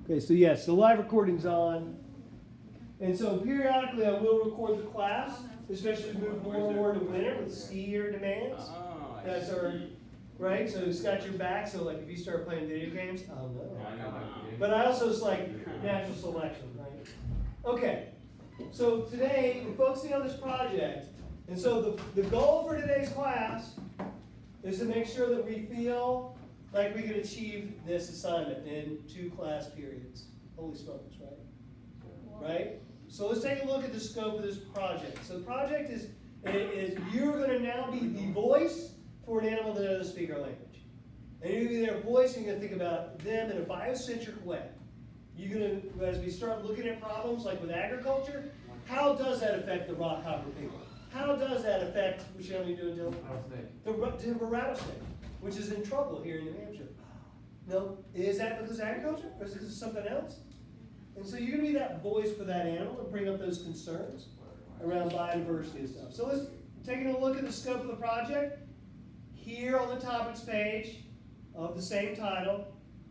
Okay, so yes, the live recording's on. And so periodically I will record the class, especially as we move more and more to winter with skier demands. That's our, right? So it's got your back, so like if you start playing video games, oh no. But I also, it's like natural selection, right? Okay, so today we're focusing on this project. And so the goal for today's class is to make sure that we feel like we can achieve this assignment in 2 class periods. Holy smokes, right? Right? So let's take a look at the scope of this project. So the project is you're going to now be the voice for an animal that doesn't speak our language. And you're going to be their voice, and you're going to think about them in a biocentric way. You're going to, as we start looking at problems like with agriculture, how does that affect the rockhopper people? How does that affect, which are you doing, Dylan? The timber rattlesnake, which is in trouble here in New Hampshire. No, is that because of agriculture, or is it because of something else? And so you're going to be that voice for that animal and bring up those concerns around biodiversity and stuff. So let's take a look at the scope of the project. Here on the topics page of the same title,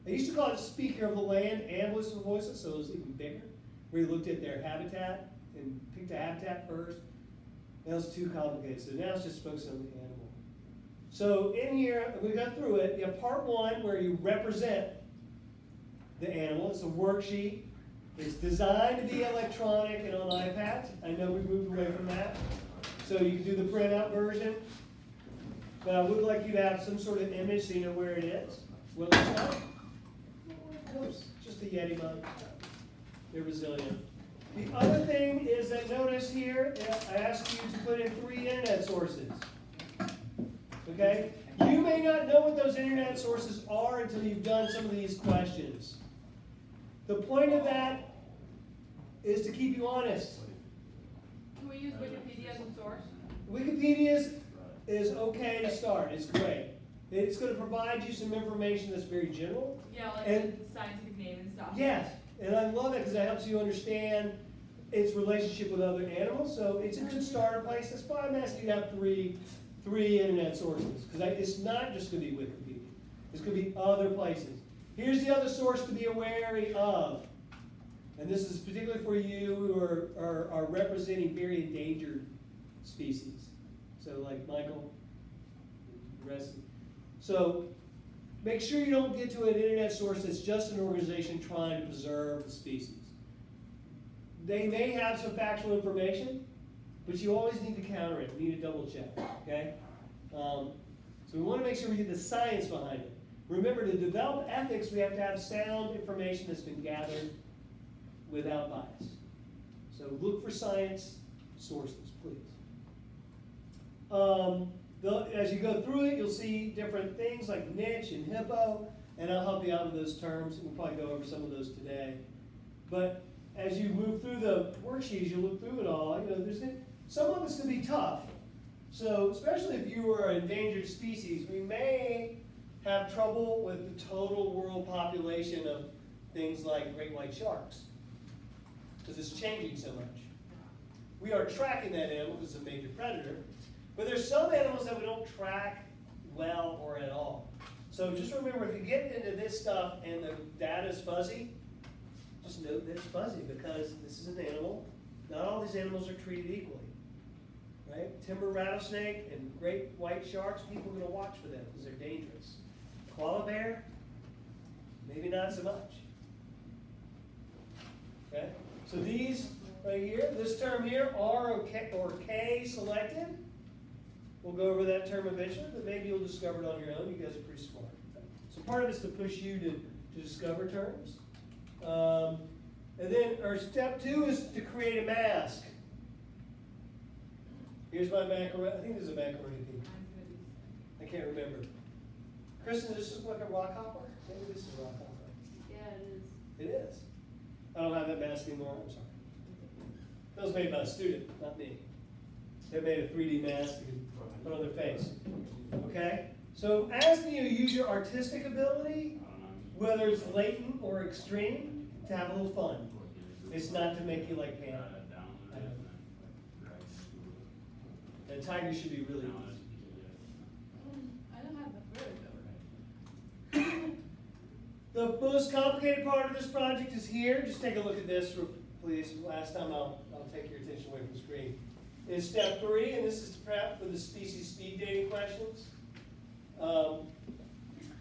I used to call it Speaker of the Land and Voiceless Voices, so it was even bigger. We looked at their habitat and picked a habitat first. That was too complicated, so now it's just focusing on the animal. So in here, we got through it. You have part 1 where you represent the animal. It's a worksheet. It's designed to be electronic and on iPads. I know we moved away from that. So you can do the printout version. But I would like you to have some sort of image so you know where it is. What it looks like. Oops, just a Yeti mug. They're resilient. The other thing is that notice here, I asked you to put in 3 internet sources. Okay? You may not know what those internet sources are until you've done some of these questions. The point of that is to keep you honest. Can we use Wikipedia as a source? Wikipedia is okay to start. It's great. It's going to provide you some information that's very general. Yeah, like and, the scientific name and stuff. Yes, and I love it because it helps you understand its relationship with other animals. So it's a good starter place. That's why I'm asking you to have three internet sources, because it's not just going to be Wikipedia. It's going to be other places. Here's the other source to be wary of, and this is particularly for you who are representing very endangered species. So like Michael, the rest. So make sure you don't get to an internet source that's just an organization trying to preserve the species. They may have some factual information, but you always need to counter it. You need to double check, okay? So we want to make sure we get the science behind it. Remember, to develop ethics, we have to have sound information that's been gathered without bias. So look for science sources, please. As you go through it, you'll see different things like niche and hippo, and I'll help you out with those terms. We'll probably go over some of those today. But as you move through the worksheets, you look through it all, some of it's going to be tough. So especially if you are an endangered species, we may have trouble with the total world population of things like great white sharks, because it's changing so much. We are tracking that animal because it's a major predator, but there's some animals that we don't track well or at all. So just remember, if you get into this stuff and the data is fuzzy, just note that it's fuzzy, because this is an animal. Not all these animals are treated equally. Right? Timber rattlesnake and great white sharks, people are going to watch for them because they're dangerous. Koala bear, maybe not so much. Okay? So these right here, this term here, R or K selected. We'll go over that term eventually, but maybe you'll discover it on your own. You guys are pretty smart. So part of it is to push you to discover terms. And then our step 2 is to create a mask. Here's my macaroni. I think this is a macaroni bean. I can't remember. Kristen, does this look like a rock hopper? Maybe this is a rock hopper. Yeah, it is. It is. I don't have that mask anymore. I'm sorry. That was made by a student, not me. They made a 3D mask to put on their face. Okay? So asking you to use your artistic ability, whether it's latent or extreme, to have a little fun. It's not to make you like Pam. And tiger should be really easy. I don't have the fruit. The most complicated part of this project is here. Just take a look at this, please. Last time I'll take your attention away from the screen. Is step 3, and this is to prep for the species speed dating questions. A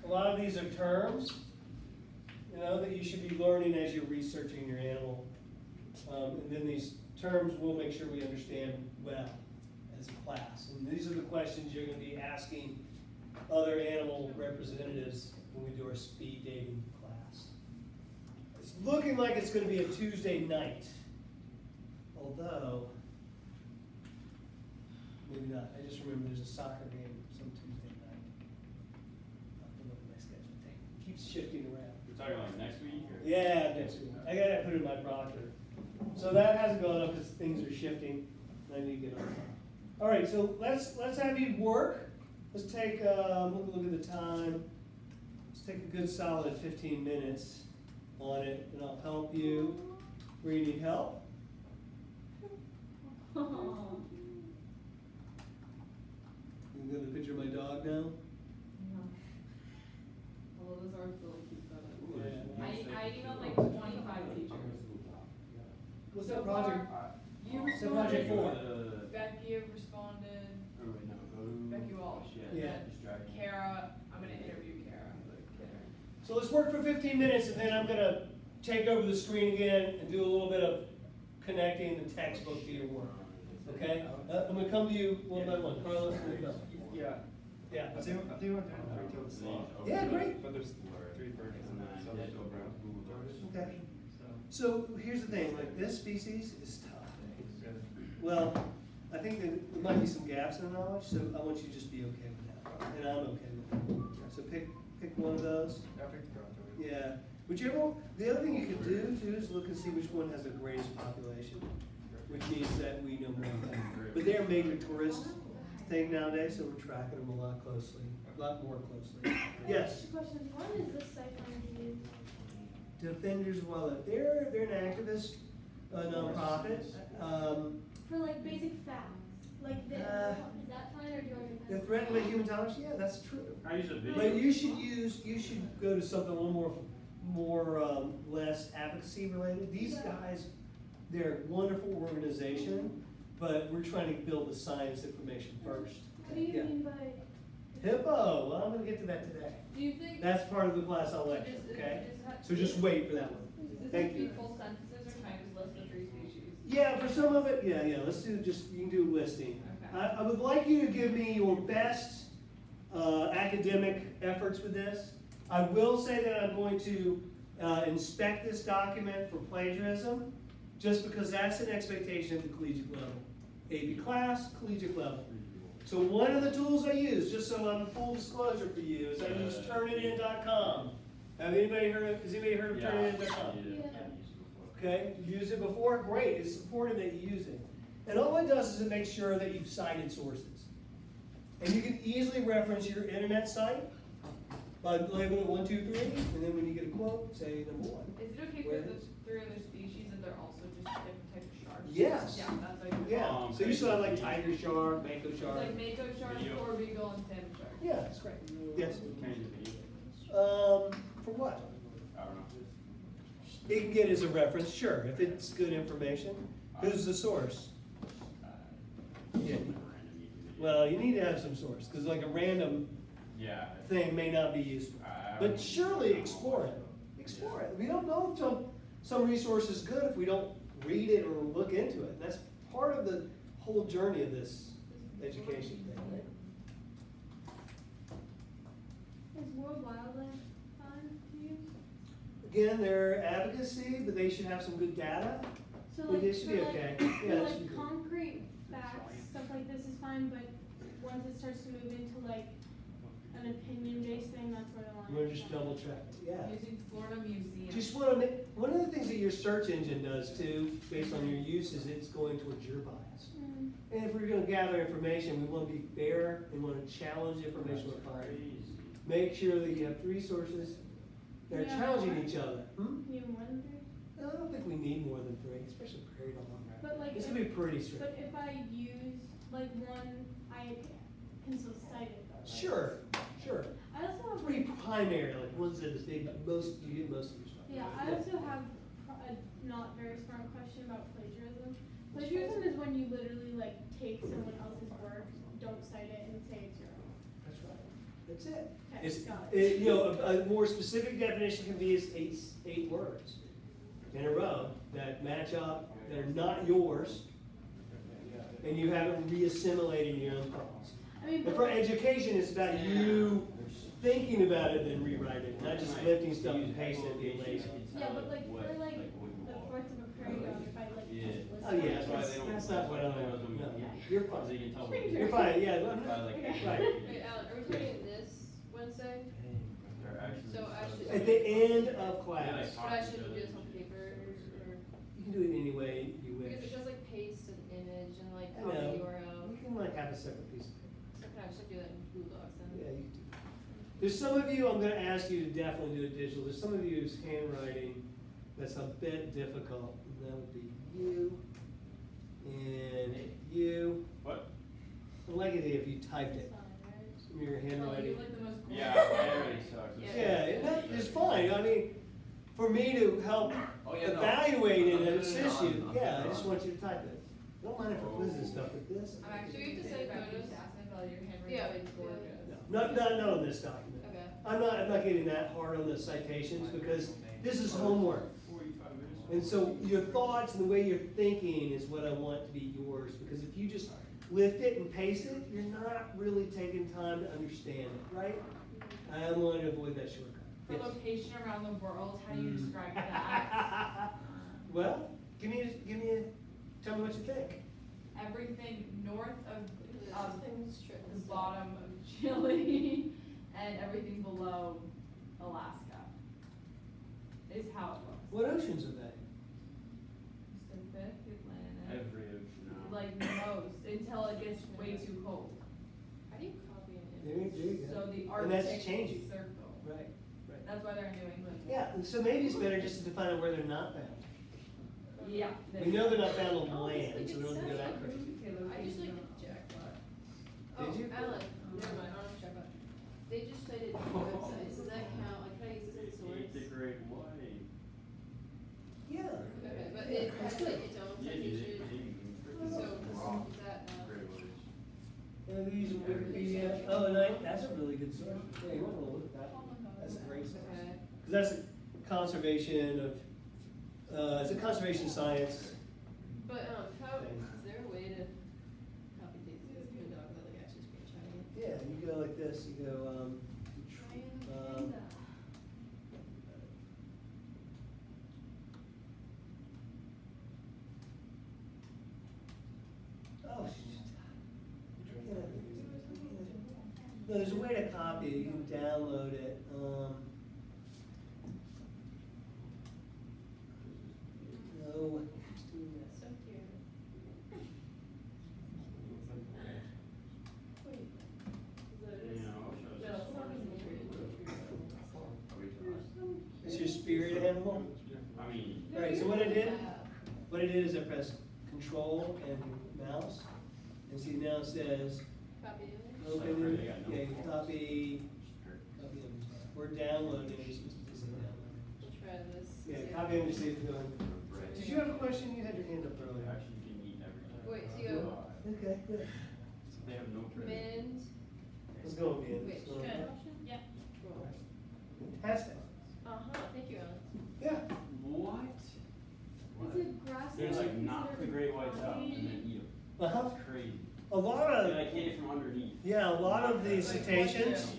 lot of these are terms, you know, that you should be learning as you're researching your animal. And then these terms we'll make sure we understand well as a class. And these are the questions you're going to be asking other animal representatives when we do our speed dating class. It's looking like it's going to be a Tuesday night, although maybe not. I just remember there's a soccer game some Tuesday night. I'll have to look at my schedule. It keeps shifting around. We're talking like next week? Or? Yeah, next week. I got to put it in my proctor. So that hasn't gone up because things are shifting. I need to get on. All right, so let's have you work. Let's take look at the time. Let's take a good solid 15 minutes on it, and I'll help you where you need help. You got a picture of my dog now? Although those are really cute photos. Yeah. I emailed like 25 teachers. What's So that project? far, you What's that project responded, for? Becky responded, Oh, wait, no, go to. Becky Walsh. Yeah. Distracting. Kara, I'm gonna interview Kara. So let's work for 15 minutes, and then I'm gonna take over the screen again and do a little bit of connecting the textbook to your work. Okay? I'm gonna come to you one by one. Carlos, there you go. Yeah. Yeah. I think we're doing retail slot. Yeah, great. But there's 3 versions of it, so there's over Google Docs. Okay. So. So here's the thing, like this species is tough. Well, I think that there might be some gaps in the knowledge, so I want you to just be okay with that, and I'm okay with it. So pick one of those. I picked the graph. Yeah, whichever. The other thing you could do too is look and see which one has the greatest population, which means that we know more about them. But they're a major tourist thing nowadays, so we're tracking them a lot more closely. Yes. Question, what is this site going to use? Defenders of Wildlife. They're an activist nonprofit. For like basic facts, like this, is that fine or do I? They're threatened by human tolerance. Yeah, that's true. I use a video. But you should go to something a little more less advocacy related. These guys, they're a wonderful organization, but we're trying to build the science information first. What do you Yeah. mean by? Hippo. Well, I'm going to get to that today. Do you think? That's part of the class I'll lecture. Okay. So just wait for that one. Does this Thank have to be you. full sentences or can I just list the 3 species? Yeah, for some of it, yeah. Let's do you can do a listing. Okay. I would like you to give me your best academic efforts with this. I will say that I'm going to inspect this document for plagiarism, just because that's an expectation at the collegiate level. AP class, collegiate level. So one of the tools I use, just so I'm full disclosure for you, is I use turnitin.com. Has anybody heard of turnitin.com? Yeah. Okay, you've used it before? Great, it's important that you use it. And all it does is it makes sure that you've cited sources. And you can easily reference your internet site by labeling it 1, 2, 3, and then when you get a quote, say number 1. Is it okay Where for it the 3 other species and they're also just different types of sharks? Yes. Yeah, that's like. Yeah, so you still have like tiger shark, mako It's shark. like mako shark, Video. or beagle, and salmon shark. Yeah, that's great. Yes. Can I use a video? For what? I don't know. It can get as a reference, sure, if it's good information. Who's the source? Yeah. Well, you need to have some source, because like a random Yeah. thing may not be useful. But surely explore it. Explore it. We don't know if some resource is good if we don't read it or look into it. That's part of the whole journey of this education thing, right? Is World Wildlife fine to use? Again, they're advocacy, but they should have some good data. So But like, they should be for okay. for Yeah, that should be like good. concrete facts, stuff like this is fine, but once it starts to move into like an opinion-based thing, that's where the line We're is just drawn. double checking, yeah. Using Florida Museum. Just want to make, one of the things that your search engine does too, based on your use, is it's going towards your bias. Mm. And if we're gonna gather information, we wanna be fair and wanna challenge information we're finding. Make sure that you have 3 sources that are Yeah. challenging each other. Can you have more than 3? No, I don't think we need more than 3, especially prairie dog. But like, It's if, gonna be pretty but strict. if I use like one, I can still cite it though, Sure, sure. I also have, Three primary, like ones that is big, most, you get most of your stuff. yeah, I also have a not very smart question about plagiarism. Plagiarism is when you literally like take someone else's work, don't cite it, and say it's your own. That's right. That's it. Okay, It's, got it. you know, a more specific definition can be is eight words in a row that match up, that are not yours, and you haven't re-assimilated your own thoughts. I mean, And but for education, it's about you thinking about it and then rewriting it, not just lifting stuff and pasting it and being lazy. yeah, but like for like the fourth of a prairie dog, if I like Yeah. just Oh, yeah, That's why they don't- that's not what I that's why want. they No, don't- you're Because fine. they can tell. Pretty You're fine, yeah, well, By like. Okay. right. Wait, Alan, are we taking this Wednesday? They're actually. So I should- At the end of They, class, like, But I shouldn't do this on paper, or, you can do it any way you because wish. it does like paste an image and like I copy know. URL. You can like have a separate piece of paper. So can I just do that in Google Docs then? Yeah, you can do that. There's some of you, I'm gonna ask you to definitely do it digital. There's some of you whose handwriting that's a bit difficult. And that would be you and you. What? I like it if you typed it. fine, right? Some of your Oh, you handwriting. like the most. Yeah, handwriting sucks. Yeah, it's fine. I mean, for me to help Oh, yeah, no. evaluate it and No, assist no, you, no, yeah, I no. just want you to type it. I don't mind if I quiz this stuff with this. I'm actually. Do we have to say photos? Your handwriting Yeah, is gorgeous. Not on this document. Okay. I'm not getting that hard on the citations because this is homework. 45 minutes. And so your thoughts and the way you're thinking is what I want to be yours, because if you just lift it and paste it, you're not really taking time to understand it, right? I want to avoid that shortcut. For Yes. location around the world, how do you Mm. describe that? Well, tell me what you think. Everything north of Strip the and stuff. bottom of Chile and everything below Alaska is how it looks. What oceans are they? Pacific, Atlantic, Every ocean now. like most, until it gets way too cold. How do you copy an There image? you So go. the And Arctic that's changing. Circle. Right. That's why they're in New England. Yeah, so maybe it's better just to define out where they're not found. Yeah. We know they're not found on Oh, land, it's so like we don't have to go that it's crazy. I just like the jackpot. Did Oh, you? Alan, never mind, I don't have jackpot. They just cited websites, does that count, like, can I use this as a source? Eighth grade white. Yeah. Okay, but it has like its own Yeah, citation, so Wow. is that, Great white. And they're using Wikipedia. Oh, and that's a really good source. Yeah, you want to look at that one. That's a great source. okay. Because that's a conservation of, it's a conservation science. But, how, Thing. is there a way to copy paste this to a doc without like actually screenshotting it? Yeah, you go like this, you go, oh, no, there's a way to copy it, you can download it, no. So cute. Wait, is that it? Yeah, I'll show you. No, it's not in the It's your spirit animal. I mean. Alright, so what I did is I pressed Control and mouse, and see now it says, Copy image? open, Really got no yeah, you form. copy image, or download image, since it's a download. We'll try this. Yeah, see copy how- image, see if it's going. Did you have a question? You had your hand up earlier. Actually, you can eat everything. Wait, so you go- Okay, good. They have no credit. Command, Let's go again. Wait, Let's go. should. Yeah. roll. Fantastic. Uh-huh, thank you, Alan. Yeah. What? Is it grass? They're like knock the great whites out and then eat them. Uh-huh. That's crazy. A lot They of, like hit it from underneath. yeah, a lot of the cetaceans,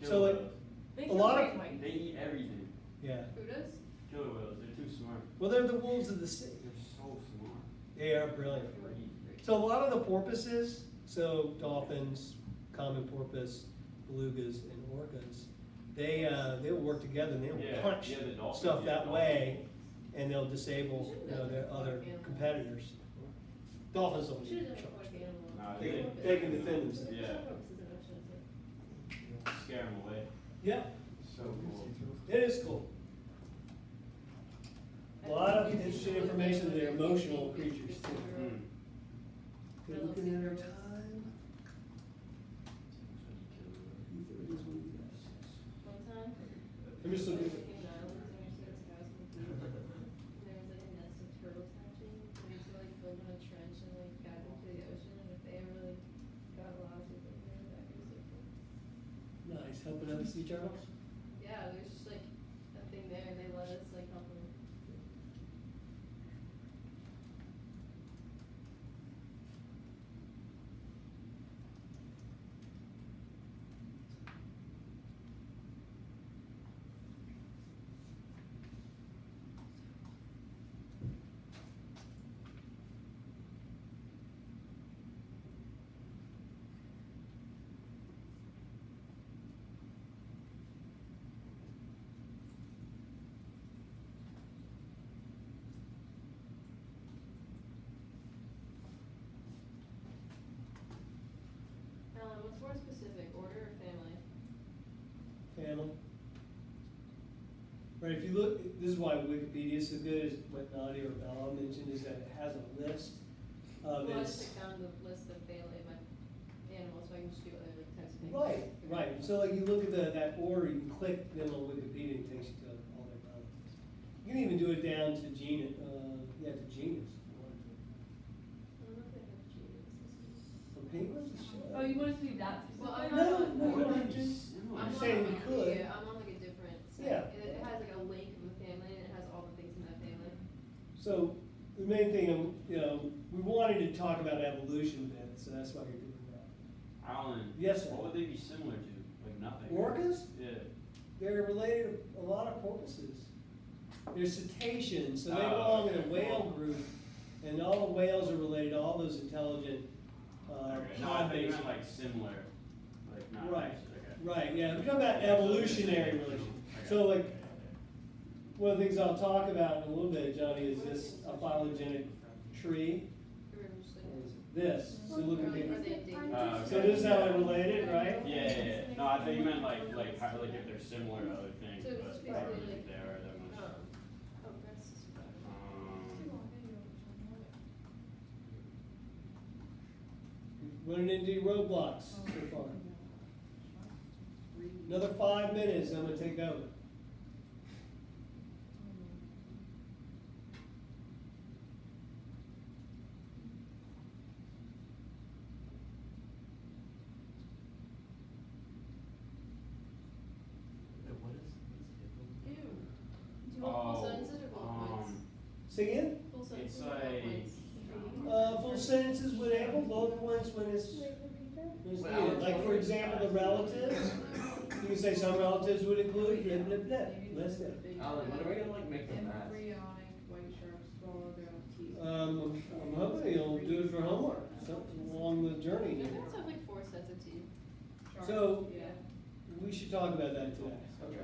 Killer So it- whales. They A kill lot of- great whites. They eat everything. yeah. Who does? Killer whales, they're too smart. Well, they're the wolves of the sea. They're so smart. They are brilliant. So a lot of the porpoises, so dolphins, common porpoise, belugas, and orcas, they'll work together and they'll Yeah, punch yeah, the dolphins, stuff yeah, that dolphins. way, and they'll disable, their other competitors. Dolphins don't Should've need done to it like animal. Nah, They can defend themselves. Yeah. Porpoises in oceans, Scare them away. Yeah, So cool. it is cool. A lot of interesting information, they're emotional creatures too. Hmm. Good looking at our time. open up sea turtles? Yeah, there's just like a thing there and they let us like help them. Alan, what's more specific, order or family? Family. Right, if you look, this is why Wikipedia is so good, is what Nadia or Bella mentioned, is that it has a list of Well, I its. just found the list of family of my animals, so I can just do other like types of things. Right. So like you look at that order, you can click them on Wikipedia and it takes you to all their relatives. You can even do it down to genus, to genus. if you wanted to. I don't know if they have genus. For penguins, it should. Oh, you want us to be that specific? Well, I'm No, not on. no, you don't have to. I'm You're on saying we could. Wikipedia, I'm on like a different site. Yeah. It has like a link of the family and it has all the things in that family. So the main thing, we wanted to talk about evolution a bit, so that's why you're doing that. Alan. Yes, sir. What would they be similar to? Like nothing. Orcas? Yeah. They're related to a lot of porpoises. They're cetaceans, so they Oh, belong in a okay. whale group, and all the whales are related to all those intelligent, Okay. No, I think you pod-based. meant like similar, like not. Right. Okay. Right, yeah, we're talking about evolutionary relation. So like, one of the things I'll talk about in a little bit, Johnny, is this a phylogenetic tree. Or just like. Or is it this? So look at Are they me. endangered? So this is how they're related, right? Yeah. No, I think you meant like how, like if they're similar to other things, So it's but basically I don't think like- they are that much. Oh, that's just about it. Running into roadblocks so far. Another 5 minutes, I'm gonna take over. Ew. Do you want full sentences or bullet points? Say again? Full sentences it's or bullet like- points? Full sentences when able, bullet points when it's needed. Like, for example, the relatives. You can say some relatives would include blah, blah, blah. List it. Alan, when are we gonna like make them fast? Embryonic white sharks swallow their own teeth. I'm hoping you'll do it for homework, something along the journey They here. also have like 4 sets of teeth. So, Yeah. we should talk about that today. Okay.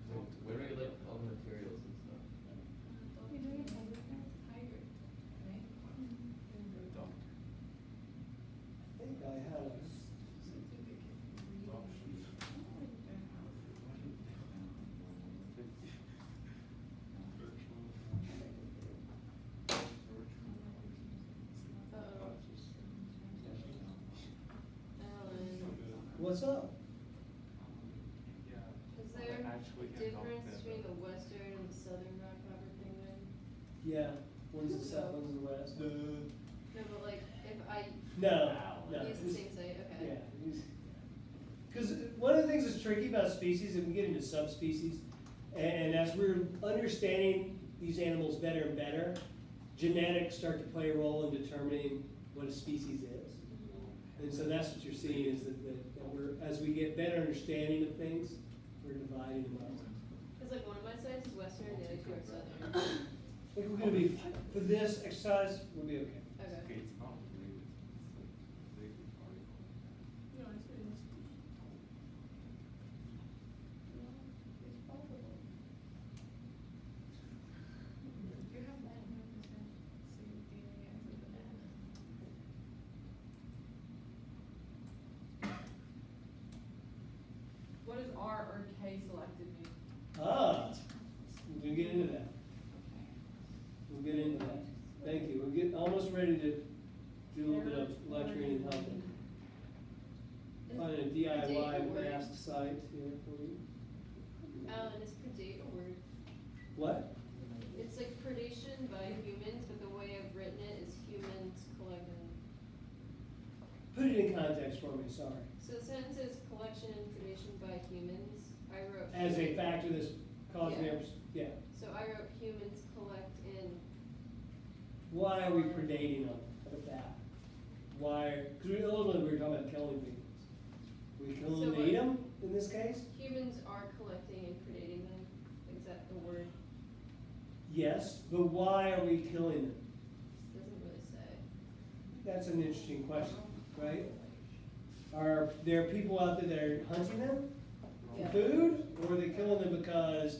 So when are we like all the materials and stuff? I think I had a. What's up? Is there a difference between the western and the southern rockhopper penguin? Yeah, one's the south, one's the west. No, but like, if I No, no. use the same site, okay. Yeah. Because one of the things that's tricky about species, and we get into subspecies, and as we're understanding these animals better and better, genetics start to play a role in determining what a species is. And so that's what you're seeing is that we're, as we get better understanding of things, we're dividing them up. Cause like one of my sites is western and the other 2 are southern. I think we're gonna be, for this exercise, we'll be okay. Okay. It's probably, it's like, What does R or K selected mean? We'll get into that. We'll get into that. Thank you. We're getting, almost ready to do a little bit of lecturing and helping. Find a DIY mask site here for you. Alan, is predate a word? What? It's like predation by humans, but the way I've written it is humans collecting. Put it in context for me, sorry. So the sentence is collection and predation by humans, I wrote. As a factor that's causing Yeah. yeah. So I wrote humans collect in, Why are we predating them? How about that? Why, because we were talking about killing people. We kill them So to eat what- them in this case? humans are collecting and predating them, is that the word? Yes, but why are we killing them? Doesn't really say. That's an interesting question, right? Are there people out there that are hunting them for Yeah. food, or are they killing them because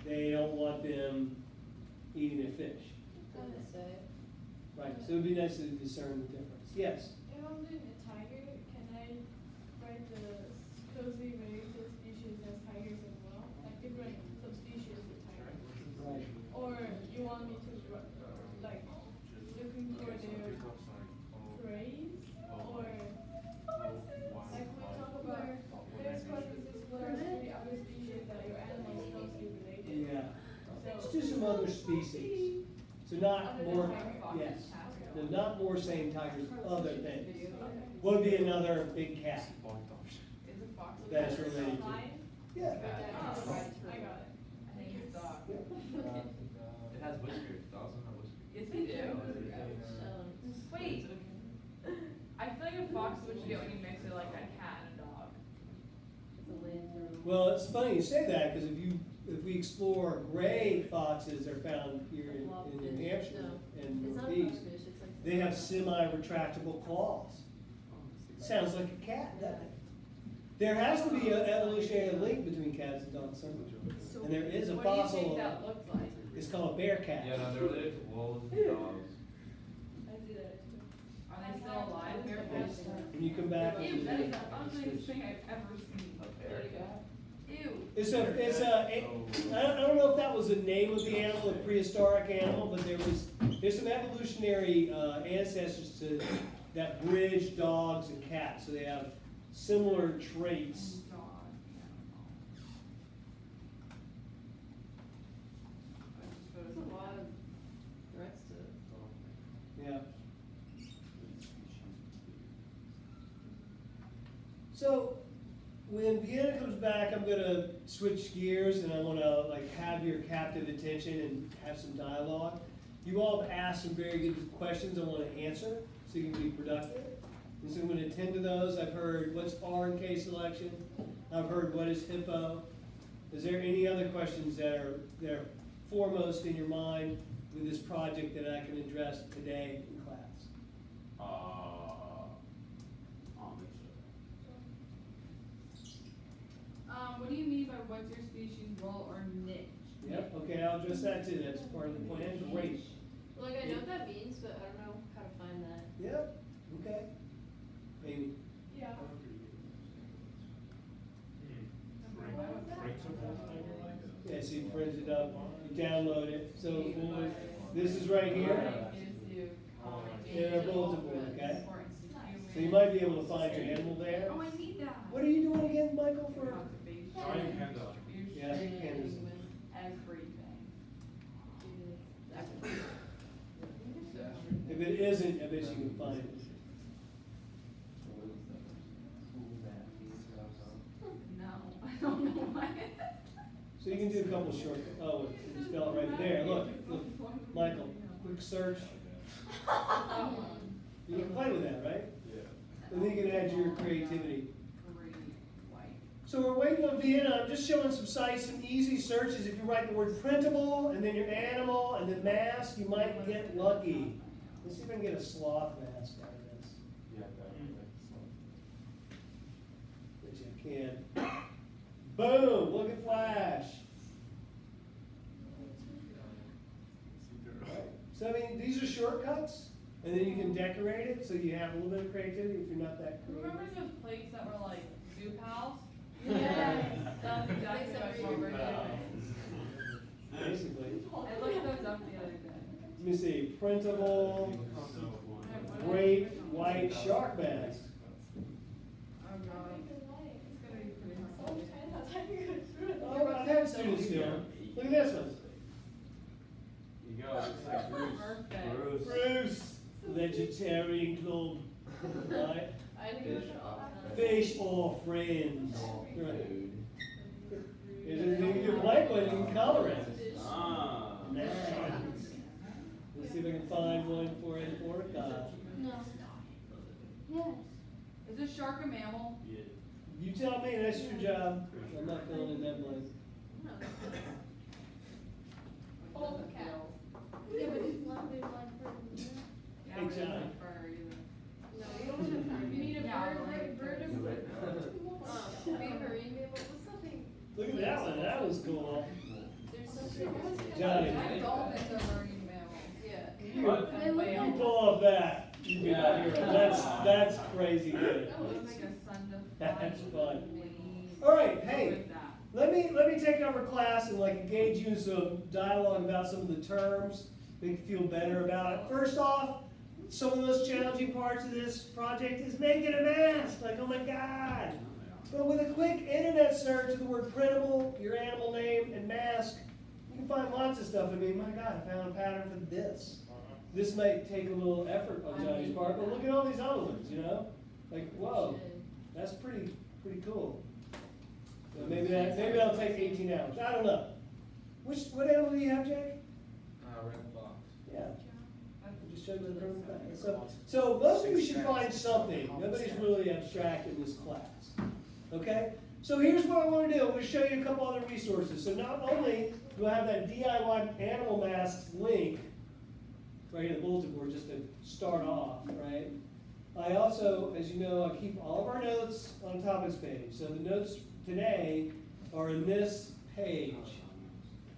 they don't want them eating their fish? Doesn't say. Right, so it'd be nice to discern the difference. Yes? If I'm doing a tiger, can I write the closely related species as tigers as well? Like different subspecies of tigers? Right. Or you want me to, like, looking for their praise? Or, like we talk about, there's purposes for the other species that your animal is closely related. Yeah. So, Let's do some other species. So not Other than more, tiger, fox, yes, cat. no, not more saying tigers, other things. okay. What would be another big cat Is a fox a that is cat? related to? Lion? Yeah. Oh, I got it. I think it's dog. It has whiskers, dogs don't have whiskers. Yes, they do. Wait. I feel like a fox is what you get when you mix it like a cat and a dog. It's a land through. Well, it's funny you say that, because if we explore gray foxes are found here in New Hampshire No. and It's not Northeast, pufferfish, it's like. they have semi-retractable claws. Sounds like a cat, doesn't it? There has to be an evolutionary link between cats and dogs somewhere. So And there is a what do you fossil think of that looks like? It's called a bear cat. Yeah, no, they're related to wolves and dogs. I do that too. Are they still alive? They're Yes. fish. When you come back. Ew, that is the ugliest thing I've ever seen. A bear cat? Ew. It's I don't know if that was the name of the animal, a prehistoric animal, but there's some evolutionary ancestors to that bridge dogs and cats, so they have similar traits. Dog. There's a lot of threats to. Yeah. So when Vienna comes back, I'm gonna switch gears and I wanna like have your captive attention and have some dialogue. You all have asked some very good questions I wanna answer, so you can be productive. And so I'm gonna attend to those. I've heard what's R and K selection. I've heard what is HIPPO. Is there any other questions that are foremost in your mind with this project that I can address today in class? What do you mean by what's your species role or niche? Yep, okay, I'll address that too. That's part of the plan. Great. Like, I know what that means, but I don't know how to find that. Yep, okay. Amy? Yeah. Yeah, so you print it up, you download it. So this is right here. Yeah, they're bulletin board, okay? So you might be able to find your animal there. Oh, I need that. What are you doing again, Michael, for? Drawing panda. Yeah, pandas. Everything. If it isn't, I bet you can find it. No, I don't know why. So you can do a couple short, oh, you spell it right there. Look, Michael, quick search. You can play with that, right? Yeah. And then you can add your creativity. Green, white. So we're waiting on Vienna. I'm just showing some sites, some easy searches. If you write the word printable and then your animal and then mask, you might get lucky. Let's see if I can get a sloth mask out of this. Yeah, Which I can. Boom! Look at Flash. Right. So I mean, these are shortcuts, and then you can decorate it so you have a little bit of creativity if you're not that creative. Remember those plates that were like zoo pals? Yeah. That's exactly what we're doing. Basically. I looked those up the other day. Let me see. Printable, great white shark mask. Oh god. It's gonna be pretty hard. Oh, I've had students do it. Look at this one. You go, it's like Bruce. Perfect. Bruce, vegetarian club. Right? I I think Fish we should all have. Fish or friends. Right. Food. You're blank one, you can color it. Ah. Nice. Let's see if I can find one for an orca. No. Yes. Is a shark a mammal? Yeah. You tell me, that's your job. I'm not filling in that blank. No. All the cats. Yeah, but it's not big like for Yeah, Hey, we don't John. have fur either. No, you don't have to. You need a Yeah, bird, like bird of. Do it. Be a marine mammal, what's something? Look at that one, that was cool. There's something. Johnny. Dolphins are marine mammals. Yeah. What? They look You like. pull off that, you be out here. That's crazy good. That looks like a sun to That's fun. Wings. All right, hey. Like that. Let me take over class and like engage you in some dialogue about some of the terms, make you feel better about it. First off, some of the most challenging parts of this project is making a mask. Like, oh my God. But with a quick internet search of the word printable, your animal name, and mask, you can find lots of stuff. I mean, my God, I found a pattern for this. This might take a little effort on Johnny's part, but look at all these other ones, you know? Like, whoa, that's pretty cool. So maybe that'll take 18 hours. I don't know. What animal do you have, Jake? Red fox. Yeah. I just showed you the room back. So most of you should find something. Nobody's really abstract in this class. Okay? So here's what I want to do. I'm going to show you a couple other resources. So not only do I have that DIY animal masks link right in the bulletin board just to start off, right? I also, as you know, I keep all of our notes on the topics page. So the notes today are in this page.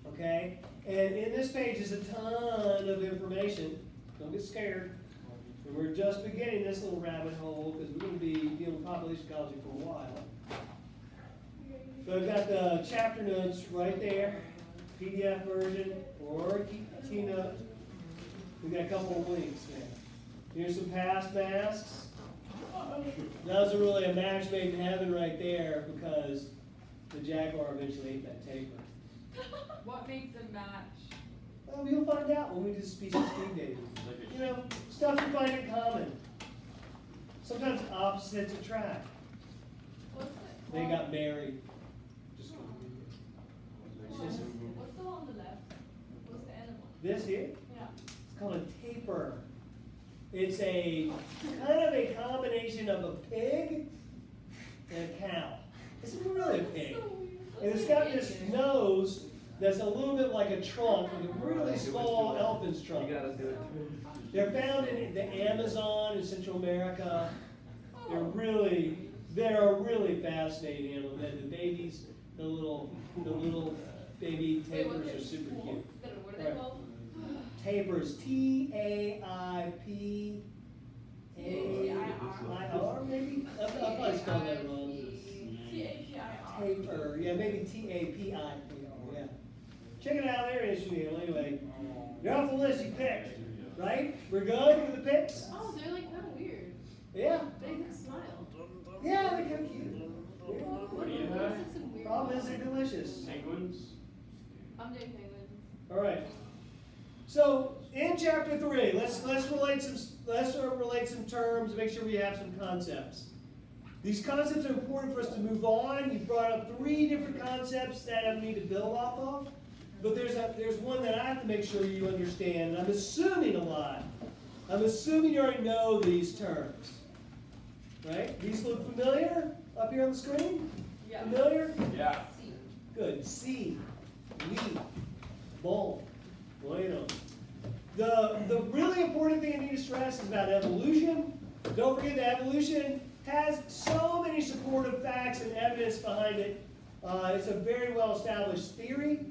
Okay? And in this page is a ton of information. Don't get scared. And we're just beginning this little rabbit hole because we're going to be dealing with population ecology for a while. So I've got the chapter notes right there, PDF version or keynote. We've got a couple of links there. Here's some past masks. That was really a match made in heaven right there because the jaguar eventually ate that tapir. What makes a match? Well, you'll find out when we do species speed dating. You know, stuff you find in common. Sometimes opposites attract. What's it? They got married. Just kidding. What's the one on the left? What's the animal? This here, Yeah. it's called a tapir. It's a kind of a combination of a pig and a cow. It's really a pig. And it's got this nose that's a little bit like a trunk, like a really small elephant's trunk. You gotta do it. They're found in the Amazon in Central America. They're a really fascinating animal. The babies, the little baby tapirs are super cute. What are they Right. called? Tapirs, Taipir, maybe? I probably spelled that wrong. Tapir. Tapir, yeah, maybe Tapir, yeah. Check it out, there it is, anyway. You're off the list you picked, right? We're good with the picks? Oh, they're like kind of weird. Yeah, They can smile. yeah, they're kind of cute. What do you have? Some weird Problem is they're delicious. Penguins? I'm doing penguins. All right. So in chapter 3, let's relate some terms, make sure we have some concepts. These concepts are important for us to move on. You brought up 3 different concepts that I need to build off of, but there's one that I have to make sure you understand. I'm assuming a lot. I'm assuming you already know these terms, right? These look familiar up here on the screen. Yeah. Familiar? Yeah. Good. See, we, bon, bueno. The really important thing I need to stress is about evolution. Don't forget that evolution has so many supportive facts and evidence behind it. It's a very well established theory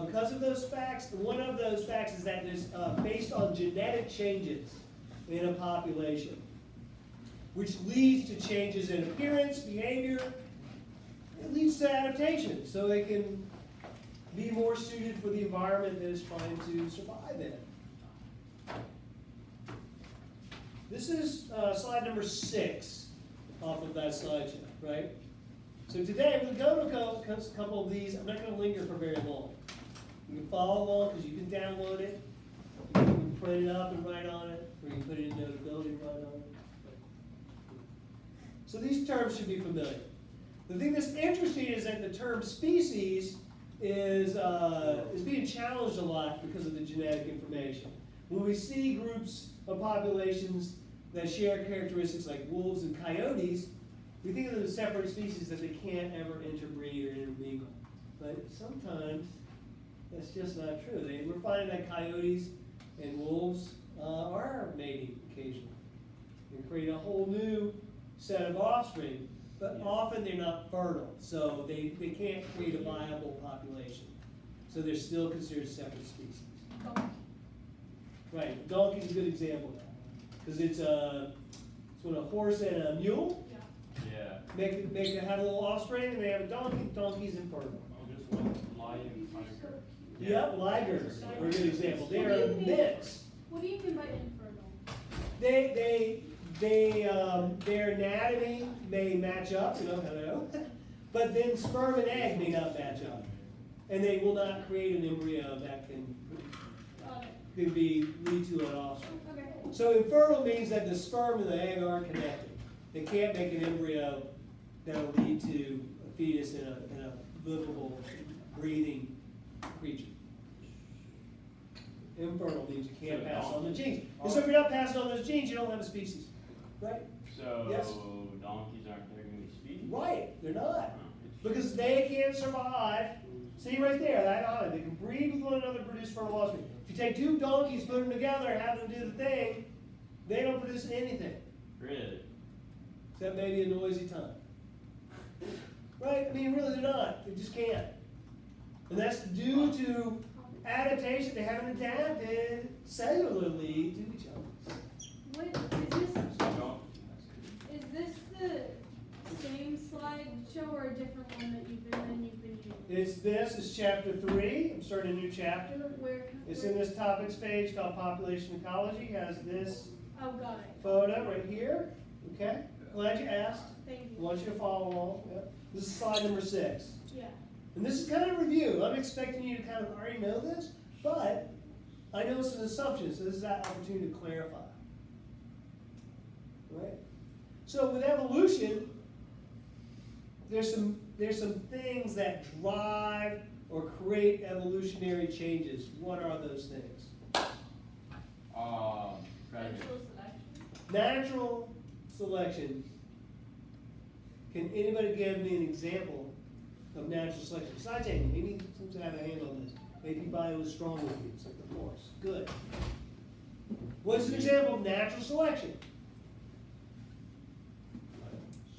because of those facts. One of those facts is that it's based on genetic changes in a population, which leads to changes in appearance, behavior. It leads to adaptation, so they can be more suited for the environment that is trying to survive in. This is slide number 6 off of that slideshow, right? So today we'll go to a couple of these. I'm not going to linger for very long. You can follow along because you can download it. You can print it up and write on it, or you can put it in Notability and write on it. So these terms should be familiar. The thing that's interesting is that the term species is being challenged a lot because of the genetic information. When we see groups of populations that share characteristics like wolves and coyotes, we think of them as separate species that they can't ever interbreed or intermingle. But sometimes that's just not true. We're finding that coyotes and wolves are mating occasionally and create a whole new set of offspring, but often they're not fertile, so they can't create a viable population. So they're still considered separate species. Right, donkey's a good example of that, because it's when a horse and a mule Yeah. have a little offspring, and they have a donkey. Donkey's infertile. Oh, just one lion, tiger. Yep, ligers are a good example. They are a mix. What do you mean by infertile? Their anatomy may match up, hello, but then sperm and egg may not match up, and they will not create an embryo that can lead to an offspring. Okay. So infertile means that the sperm and the egg aren't connected. They can't make an embryo that will lead to a fetus in a livable, breathing creature. Infertile means you can't pass on the genes. And so if you're not passing on those genes, you don't have a species. Right? So Yes. donkeys aren't technically species? Right, they're not. Huh. Because they can't survive. See right there, that island. They can breed with one another and produce fertile offspring. If you take two donkeys, put them together, and have them do the thing, they don't produce anything. Really? Except maybe a noisy time. Right? I mean, really, they're not. They just can't. And that's due to adaptation. They haven't adapted cellularly to each other. Wait, is this the same slideshow or a different one that you've been using? This is chapter 3. I'm starting a new chapter. Where? It's in this topics page called Population Ecology. It has this Oh, got it. photo right here. Okay? Glad you asked. Thank I you. want you to follow along. Yep. This is slide number 6. Yeah. And this is kind of a review. I'm expecting you to kind of already know this, but I know it's an assumption, so this is that opportunity to clarify. Right? So with evolution, there's some things that drive or create evolutionary changes. What are those things? Predators. Natural selection. Can anybody give me an example of natural selection? Besides Amy. Amy seems to have a handle on this. Maybe bio is strong with you. It's like the force. Good. What's an example of natural selection?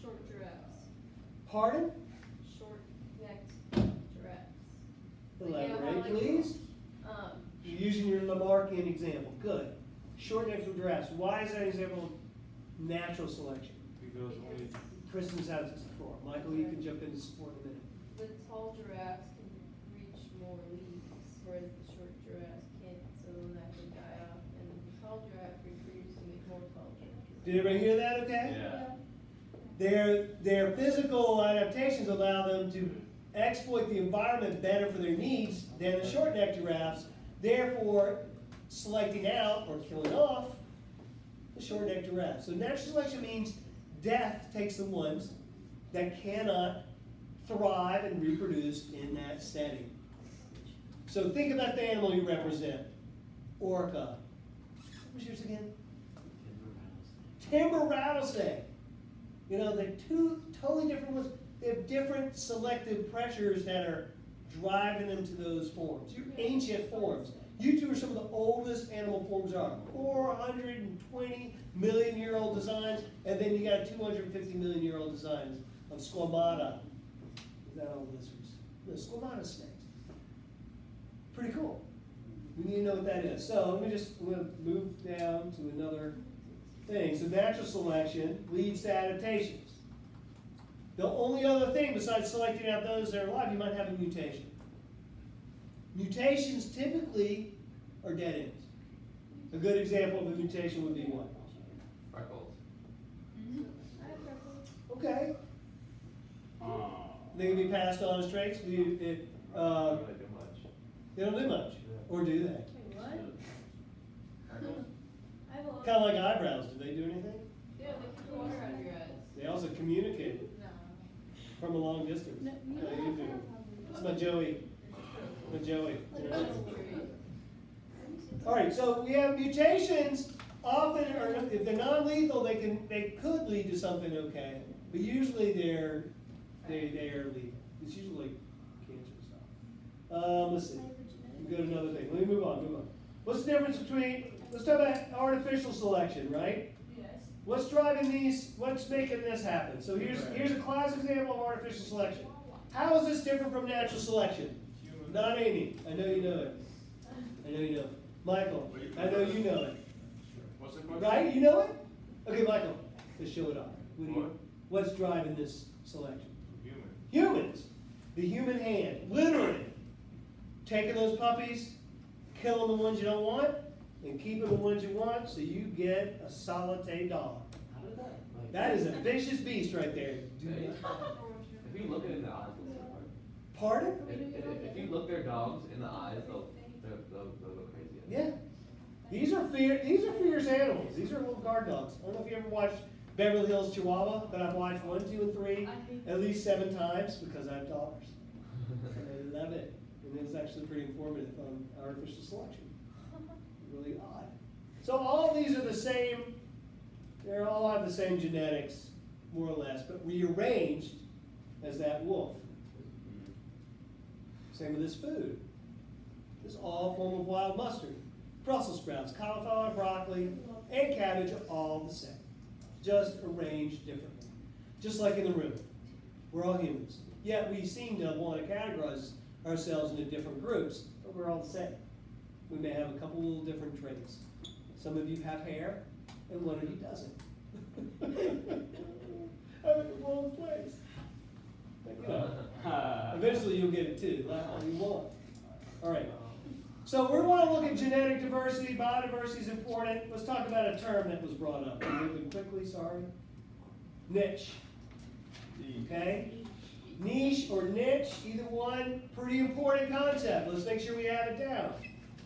Short giraffes. Pardon? Short-necked giraffes. Elaborate, please. You're using your Lamarckian example. Good. Short-necked giraffes. Why is that an example of natural selection? Because only Kristen's had this before. Michael, you can jump in to support in a minute. The tall giraffes can reach more leaves, whereas the short giraffes can't, so then that can die off, and the tall giraffe reproduces to make more tall giraffes. Did everybody hear that okay? Yeah. Their physical adaptations allow them to exploit the environment better for their needs than the short-necked giraffes, therefore selecting out or killing off the short-necked giraffe. So natural selection means death takes the ones that cannot thrive and reproduce in that setting. So think about the animal you represent. Orca. What was yours again? Timber rattlesnake. You know, they're two totally different ones. They have different selective pressures that are driving them to those forms. Your ancient forms. You two are some of the oldest animal forms are. 420 million year old designs, and then you got 250 million year old designs of squamata. Is that all lizards? No, squamata snakes. Pretty cool. We need to know what that is. So I'm gonna move down to another thing. So natural selection leads to adaptations. The only other thing besides selecting out those that are alive, you might have a mutation. Mutations typically are dead ends. A good example of a mutation would be what? Freckles. I have freckles. Okay. They can be passed on as traits. don't really do much. They don't do much. Or do they? Wait, what? I have a lot. Kind of like eyebrows. Do they do anything? Yeah, they keep the water out of your eyes. They They also communicate No. from a long distance. No, How you do? It's my Joey. My Joey. All right, so we have mutations. Often, or if they're non-lethal, they could lead to something okay, but usually they are lethal. It's usually cancer stuff. Let's see. We go to another thing. Let me move on. What's the difference between? Let's talk about artificial selection, right? Yes. What's driving these? What's making this happen? So here's a class example of artificial selection. How is this different from natural selection? Not Amy. I know you know it. I know you know it. Michael, I know you know it. What's the question? Right? You know it? Okay, Michael, let's show it off. What's driving this selection? Humans. The human hand. Literally. Taking those puppies, killing the ones you don't want, and keeping the ones you want so you get a solitary dog. How did that? Like, That is a vicious beast right there. Do Hey. not- If you look it in the eyes, they'll look Pardon? If you look their dogs in the eyes, they'll go crazy. Yeah. These are fierce animals. These are little guard dogs. I don't know if you ever watched Beverly Hills Chihuahua, but I've watched 1, 2, and 3 at least 7 times because I have daughters. And I love it. And it's actually pretty informative on artificial selection. Really odd. So all of these are the same, they all have the same genetics, more or less, but rearranged as that wolf. Same with this food. This is all form of wild mustard. Brussels sprouts, cauliflower, broccoli, and cabbage are all the same. Just arranged differently. Just like in the room. We're all humans. Yet we seem to want to categorize ourselves into different groups, but we're all the same. We may have a couple little different traits. Some of you have hair, and one of you doesn't. I'm in the wrong place. But, you know, eventually you'll get it too. You won't. All right. So we want to look at genetic diversity. Biodiversity is important. Let's talk about a term that was brought up. Moving quickly, sorry. Niche. Okay? Niche or niche, either one, pretty important concept. Let's make sure we have it down.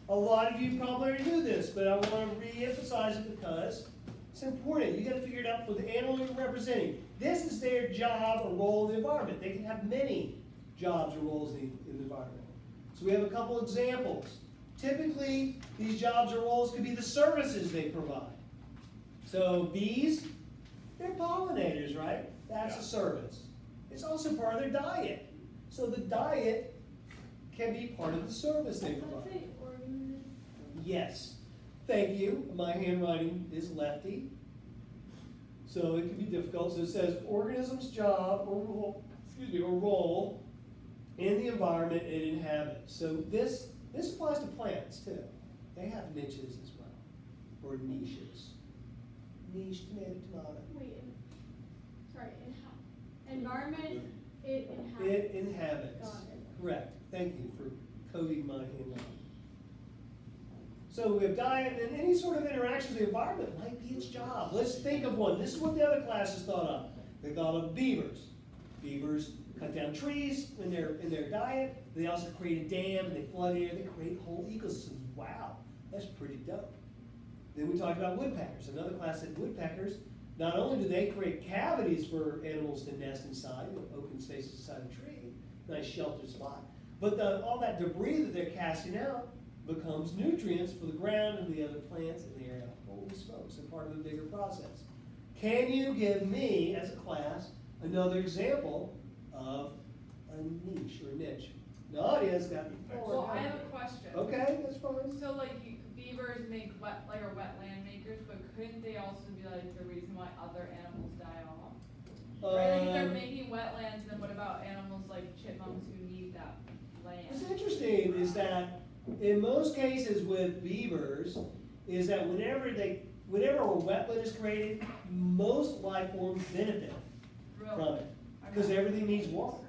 A lot of you probably already knew this, but I want to re-emphasize it because it's important. You got to figure it out for the animal you're representing. This is their job or role in the environment. They can have many jobs or roles in the environment. So we have a couple examples. Typically, these jobs or roles could be the services they provide. So bees, they're pollinators, right? That's a service. It's also part of their diet. So the diet can be part of the service they provide. Yes. Thank you. My handwriting is lefty, so it can be difficult. So it says organism's job or role in the environment it inhabits. So this applies to plants too. They have niches as well, or niches. Niche, tomato. Wait, sorry, environment, it inhabits. It inhabits. Got it. Correct. Thank you for coding my handwriting. So we have diet, and any sort of interaction with the environment might be its job. Let's think of one. This is what the other classes thought of. They thought of beavers. Beavers cut down trees in their diet. They also create a dam, and they flood air. They create whole ecosystems. Wow, that's pretty dope. Then we talked about woodpeckers. Another class said woodpeckers, not only do they create cavities for animals to nest inside, open spaces inside a tree, nice sheltered spot, but all that debris that they're casting out becomes nutrients for the ground and the other plants in the area. Holy smokes, they're part of a bigger process. Can you give me, as a class, another example of a niche or niche? Nadia's got me forward. Well, I have a question. Okay, that's fine. So like beavers make wetland makers, but couldn't they also be like the reason why other animals die off? Right, like if they're making wetlands, then what about animals like chipmunks who need that land? What's interesting is that in most cases with beavers, is that whenever a wetland is created, most life forms benefit from it, because everything needs water.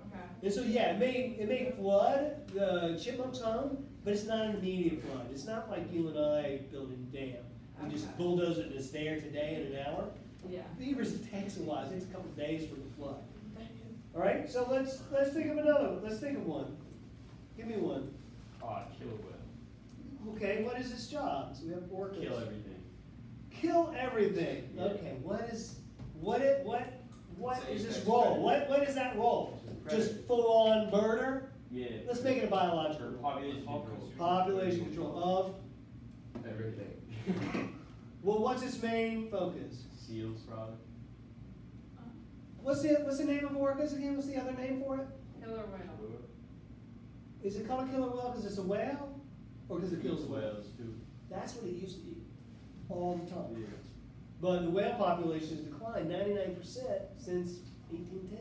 Okay. And so yeah, it may flood the chipmunk's home, but it's not an immediate flood. It's not like you and I building a dam. We just Okay. bulldoze it and it's there today in an hour. Yeah. Beavers, it takes a while. It takes a couple of days for the flood. All right, so let's think of another one. Let's think of one. Give me one. Kill whale. Okay, what is its job? So we have orcas. Kill everything. Kill everything. Yeah. Okay, what what is this role? What is that role? Just full-on murder? Yeah. Let's make it a biological Or role. population control. Population control of, Everything. well, what's its main focus? Seals, probably. What's the name of orcas again? What's the other name for it? Killer whale. Is it called a killer whale because it's a whale? Or because it kills the whale? Whales too. That's what it used to eat, all the time. Yeah. But the whale population has declined 99% since 1810.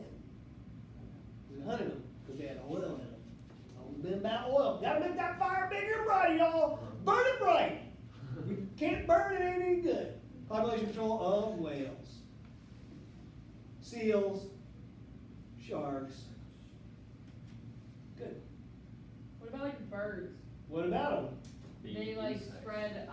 They hunted them because they had oil in them. It's always been about oil. Gotta make that fire bigger and bright, y'all. Burn it bright. We can't burn it, ain't any good. Population control of whales, seals, sharks. Good. What about like birds? What about them? They like spread,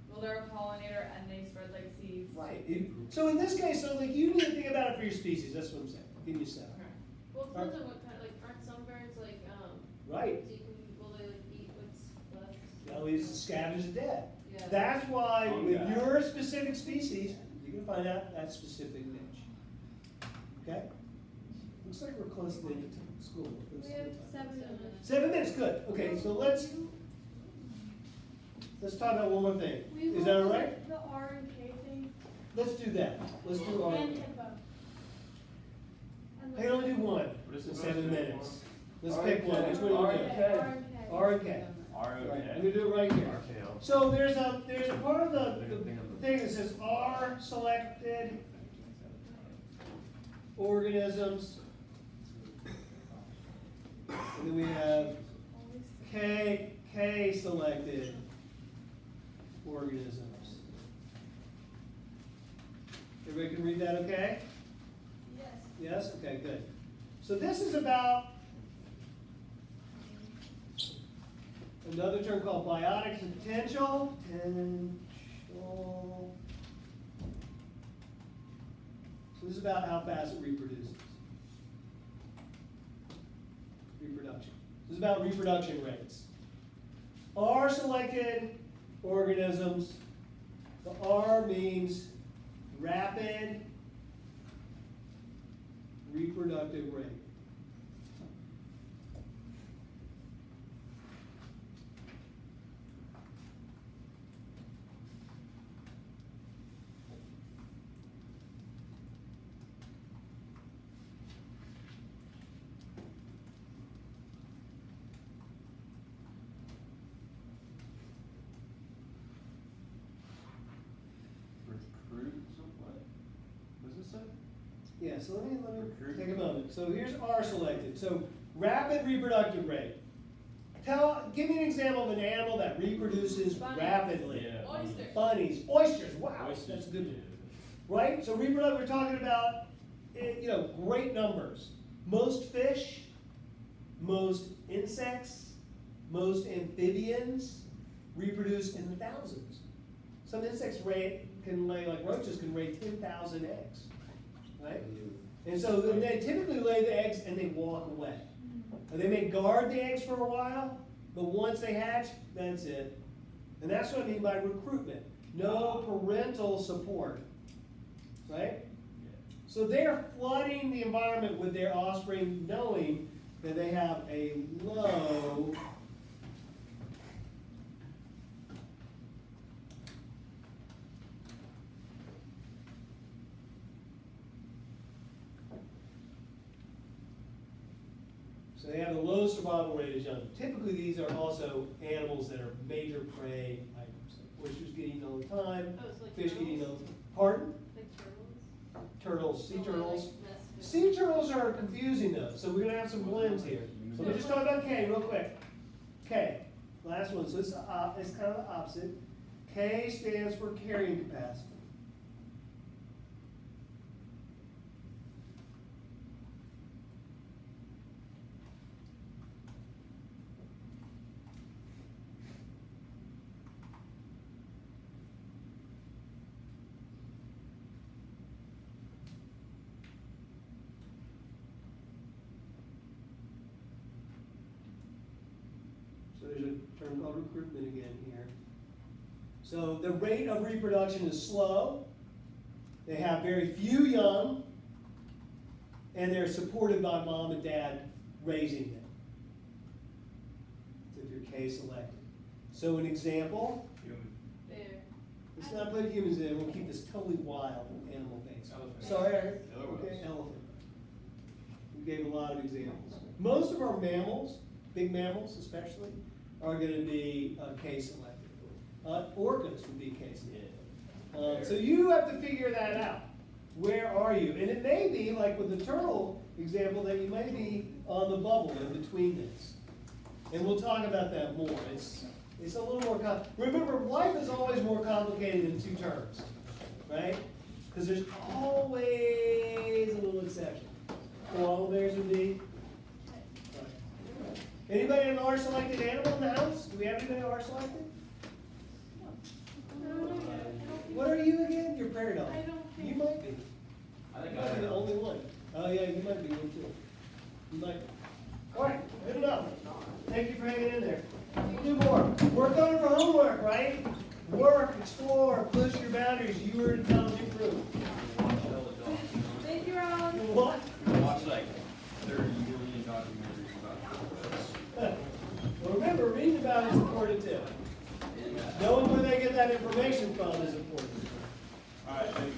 well, they're a pollinator and they spread like seeds. Right. So in this case, so like you need to think about it for your species. That's what I'm saying. Give me a second. Okay. Well, it depends on what kind, like, aren't some birds like, Right. will they like eat what's left? That leaves the scavenge dead. Yeah. That's why with Okay. your specific species, you can find out that specific niche. Okay? Looks like we're close to the end of school. We have 7 minutes. 7 minutes, good. Okay, so let's talk about one more thing. Is that all right? The R and K thing. Let's do that. Let's do our. And hippo. I can only do one What is in it 7 supposed to be? minutes. Let's pick one. Which one R you and do? K. R and K. R and K. R All right, I'm O gonna do it right here. RKO. So there's a part of the thing that says R selected organisms. And then we have K selected organisms. Everybody can read that okay? Yes. Yes? Okay, good. So this is about another term called biotic potential. So this is about how fast it reproduces. Reproduction. This is about reproduction rates. R selected organisms. The R means rapid reproductive rate. Recruit, so what? What does it say? Yeah, so let me Recruit. take a moment. So here's R selected. So rapid reproductive rate. Give me an example of an animal that reproduces Bunnies. rapidly. Yeah. Oysters. Bunnies, oysters, wow, Oysters, that's a good one. yeah. Right? So reproductive, we're talking about, great numbers. Most fish, most insects, most amphibians reproduce in the thousands. Some insects can lay, like roaches can lay 10,000 eggs, right? And so then they typically lay the eggs and they walk away. And they may guard the eggs for a while, but once they hatch, that's it. And that's what I mean by recruitment. No parental support, right? So they're flooding the environment with their offspring, knowing that they have a low So they have the low survival rate as young. Typically, these are also animals that are major prey items. Like oysters get eaten all the time, Oh, it's like fish get eaten all turtles? the time. Pardon? Like turtles? Turtles, sea Will they, turtles. like, mess with- Sea turtles are confusing though, so we're gonna have some blends here. So let me just talk about K real quick. K, last one, so it's kind of the opposite. K stands for carrying capacity. So there's a term called recruitment again here. So the rate of reproduction is slow. They have very few young, and they're supported by mom and dad raising them. So if you're K-selected. So an example, There. let's not put humans in, we'll keep this totally wild and animal-based. Elephant. Sorry, Eric? Elephant. Okay, elephant. We gave a lot of examples. Most of our mammals, big mammals especially, are gonna be K-selected. Orcas would be K-selected. So you have to figure that out. Where are you? And it may be, like with the turtle example, that you might be on the bubble in between this. And we'll talk about that more. It's a little more remember, life is always more complicated in two terms, right? Because there's always a little exception. Koala bears would be. Anybody an R-selected animal in the house? Do we have anybody R-selected? What are you again? You're prairie dog. I don't think. You might be. I think You might be the only one. Oh yeah, you might be one too. You might be. All right, good enough. Thank you for hanging in there. We'll do more. We're going for homework, right? Work, explore, push your boundaries. You are an intelligent group. Thank you, Ron. What? Watch like 30 million documentaries about this. Well, remember, reading about it is important too. Knowing where they get that information from is important. Alright, thank you.